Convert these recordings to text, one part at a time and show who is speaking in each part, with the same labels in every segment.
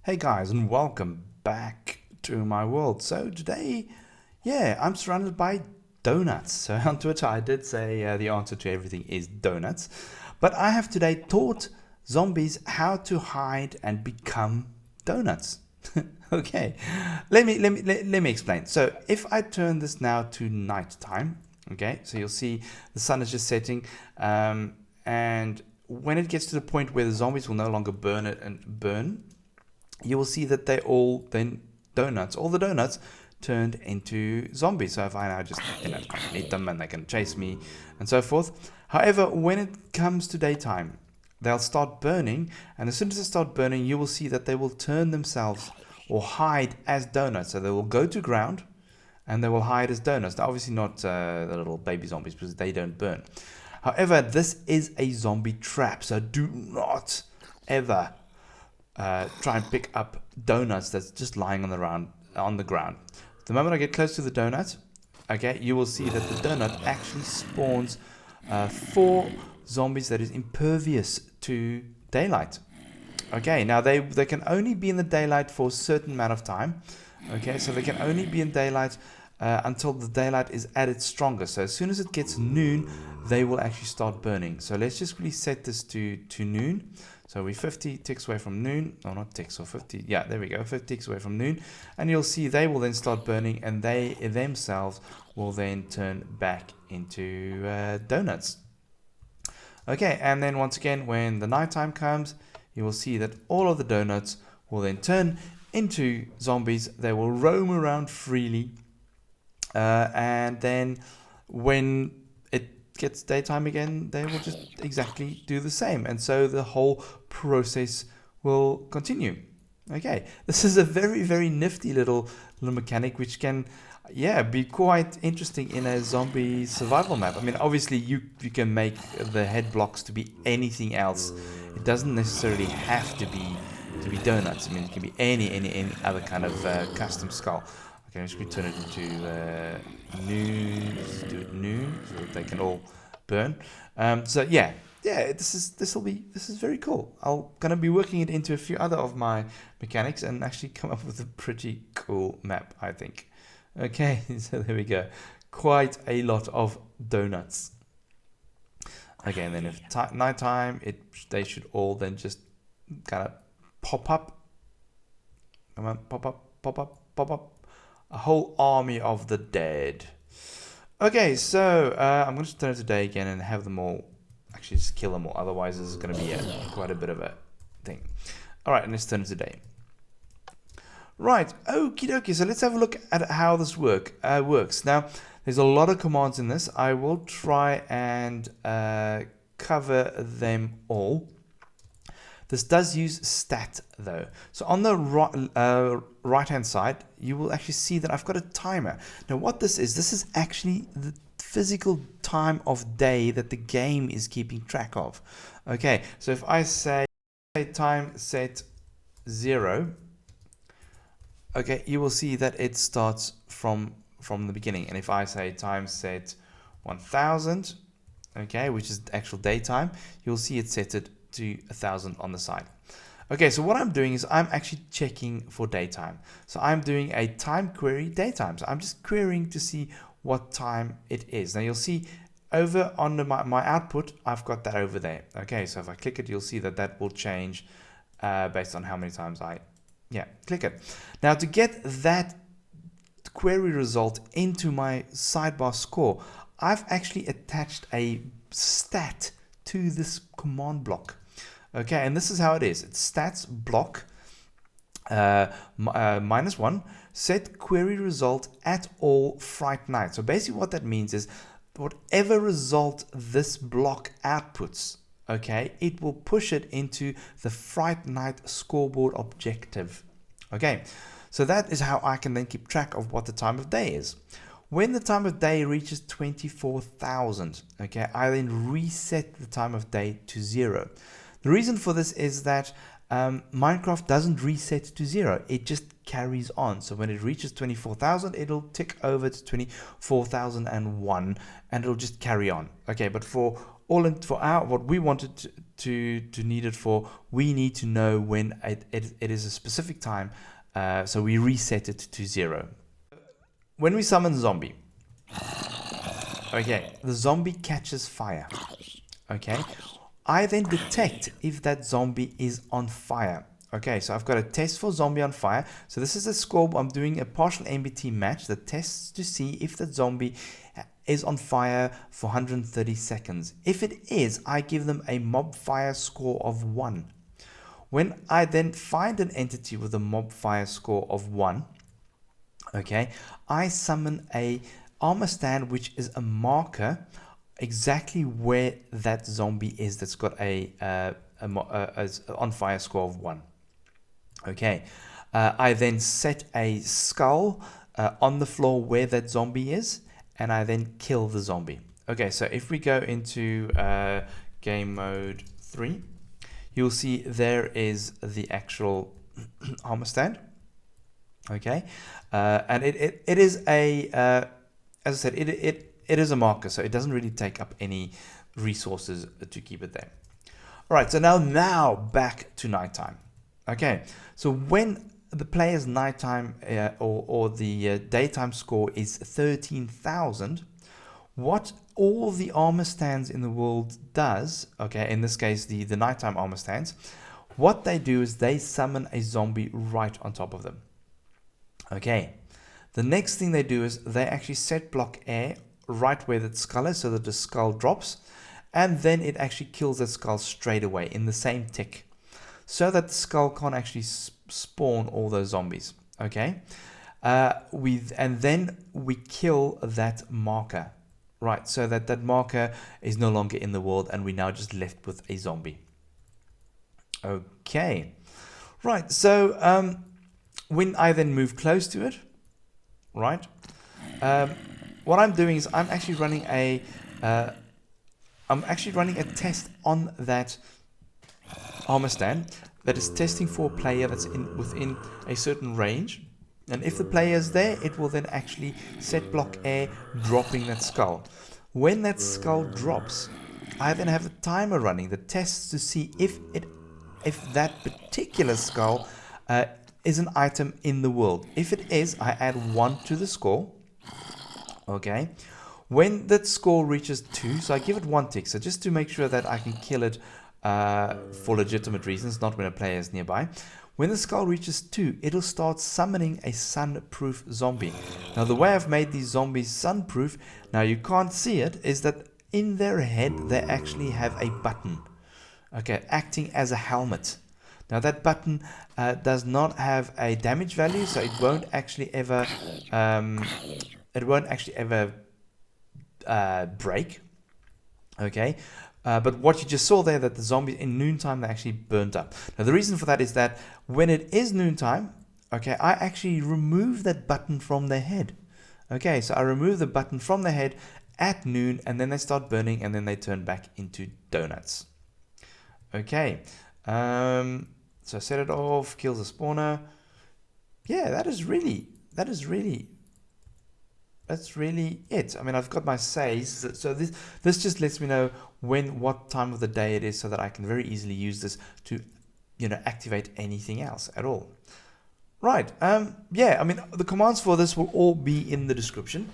Speaker 1: Hey guys, and welcome back to my world. So today, I'm surrounded by donuts. So on Twitter I did say the answer to everything is donuts. But I have today taught zombies how to hide and become donuts. Okay, let me explain. So if I turn this now to nighttime, okay, so you'll see the sun is just setting, and when it gets to the point where the zombies will no longer burn, you will see that they all then donuts. All the donuts turned into zombies. So if I now just eat them and they can chase me and so forth. However, when it comes to daytime, they'll start burning, and as soon as they start burning, you will see that they will turn themselves or hide as donuts. So they will go to ground and they will hide as donuts. Now, obviously not the little baby zombies because they don't burn. However, this is a zombie trap, so do not ever try and pick up donuts that's just lying on the ground. The moment I get close to the donut, okay, you will see that the donut actually spawns 4 zombies that is impervious to daylight. Okay, now they can only be in the daylight for a certain amount of time. Okay, so they can only be in daylight until the daylight is at its strongest. So as soon as it gets noon, they will actually start burning. So let's just really set this to noon. So we're 50 ticks away from noon. No, not ticks, or 50. Yeah, there we go. 50 ticks away from noon. And you'll see they will then start burning, and they themselves will then turn back into donuts. Okay, and then once again, when the nighttime comes, you will see that all of the donuts will then turn into zombies. They will roam around freely. And then when it gets daytime again, they will just exactly do the same. And so the whole process will continue. Okay, this is a very, very nifty little mechanic which can, be quite interesting in a zombie survival map. I mean, obviously you can make the head blocks to be anything else. It doesn't necessarily have to be donuts. I mean, it can be any other kind of custom skull. Okay, let's turn it into noon. Let's do it noon so that they can all burn. This is very cool. I'm gonna be working it into a few other of my mechanics and actually come up with a pretty cool map, I think. Okay, so there we go. Quite a lot of donuts. Okay, and then if nighttime, they should all then just kind of pop up. Come on, pop up, pop up, pop up. A whole army of the dead. Okay, so I'm going to turn it to day again and have them all, actually just kill them all. Otherwise, this is going to be quite a bit of a thing. All right, and let's turn it to day. Right, okie dokie. So let's have a look at how this works. Now, there's a lot of commands in this. I will try and cover them all. This does use stat though. So on the right hand side, you will actually see that I've got a timer. Now what this is actually the physical time of day that the game is keeping track of. Okay, so if I say time set 0, okay, you will see that it starts from the beginning. And if I say time set 1000, okay, which is actual daytime, you'll see it set it to 1000 on the side. Okay, so what I'm doing is I'm actually checking for daytime. So I'm doing a time query daytime. So I'm just querying to see what time it is. Now you'll see over on my output, I've got that over there. Okay, so if I click it, you'll see that will change based on how many times I click it. Now to get that query result into my sidebar score, I've actually attached a stat to this command block. Okay, and this is how it is. It's stats block -1 set query result at all fright night. So basically what that means is whatever result this block outputs, okay, it will push it into the fright night scoreboard objective. Okay, so that is how I can then keep track of what the time of day is. When the time of day reaches 24,000, okay, I then reset the time of day to 0. The reason for this is that Minecraft doesn't reset to 0. It just carries on. So when it reaches 24,000, it'll tick over to 24,001 and it'll just carry on. Okay, but for all in for what we wanted to need it for, we need to know when it is a specific time, so we reset it to 0. When we summon zombie, okay, the zombie catches fire. Okay, I then detect if that zombie is on fire. Okay, so I've got a test for zombie on fire. So this is a score. I'm doing a partial MBT match that tests to see if the zombie is on fire for 130 seconds. If it is, I give them a mob fire score of 1. When I then find an entity with a mob fire score of 1, okay, I summon a armor stand, which is a marker exactly where that zombie is that's got a on fire score of 1. Okay, I then set a skull on the floor where that zombie is, and I then kill the zombie. Okay, so if we go into game mode 3, you'll see there is the actual armor stand. Okay, and it is a as I said, it is a marker, so it doesn't really take up any resources to keep it there. All right, so now back to nighttime. Okay, so when the player's nighttime or the daytime score is 13,000, what all the armor stands in the world does, okay, in this case the nighttime armor stands, what they do is they summon a zombie right on top of them. Okay, the next thing they do is they actually set block air right where the skull is so that the skull drops, and then it actually kills that skull straight away in the same tick, so that the skull can't actually spawn all those zombies. Okay, and then we kill that marker, right? So that marker is no longer in the world, and we're now just left with a zombie. Okay, right. So when I then move close to it, right? What I'm doing is I'm actually running a test on that armor stand that is testing for a player that's within a certain range, and if the player is there, it will then actually set block air, dropping that skull. When that skull drops, I then have a timer running that tests to see if that particular skull is an item in the world. If it is, I add 1 to the score. Okay, when that score reaches 2, so I give it 1 tick, so just to make sure that I can kill it for legitimate reasons, not when a player is nearby. When the skull reaches 2, it'll start summoning a sun-proof zombie. Now the way I've made these zombies sun-proof, now you can't see it, is that in their head they actually have a button, okay, acting as a helmet. Now that button does not have a damage value, so it won't actually ever break. Okay, but what you just saw there, that the zombies in noontime, they actually burnt up. Now the reason for that is that when it is noontime, okay, I actually remove that button from their head. Okay, so I remove the button from their head at noon, and then they start burning, and then they turn back into donuts. Okay, so set it off, kills the spawner. Yeah, that's really it. I mean, I've got my saves, so this just lets me know what time of the day it is, so that I can very easily use this to, activate anything else at all. Right. Yeah, I mean, the commands for this will all be in the description.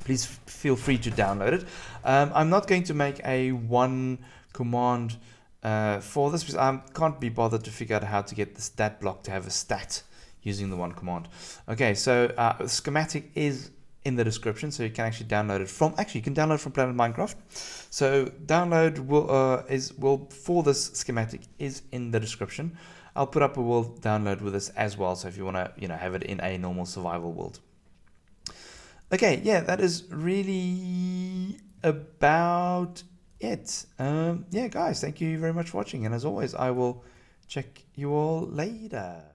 Speaker 1: Please feel free to download it. I'm not going to make a one command for this, because I can't be bothered to figure out how to get the stat block to have a stat using the one command. Okay, so the schematic is in the description, so you can actually download it from. Actually, you can download from Planet Minecraft. So download for this schematic is in the description. I'll put up a world download with this as well. So if you want to, have it in a normal survival world. Okay, yeah, that is really about it. Yeah, guys, thank you very much for watching, and as always, I will check you all later.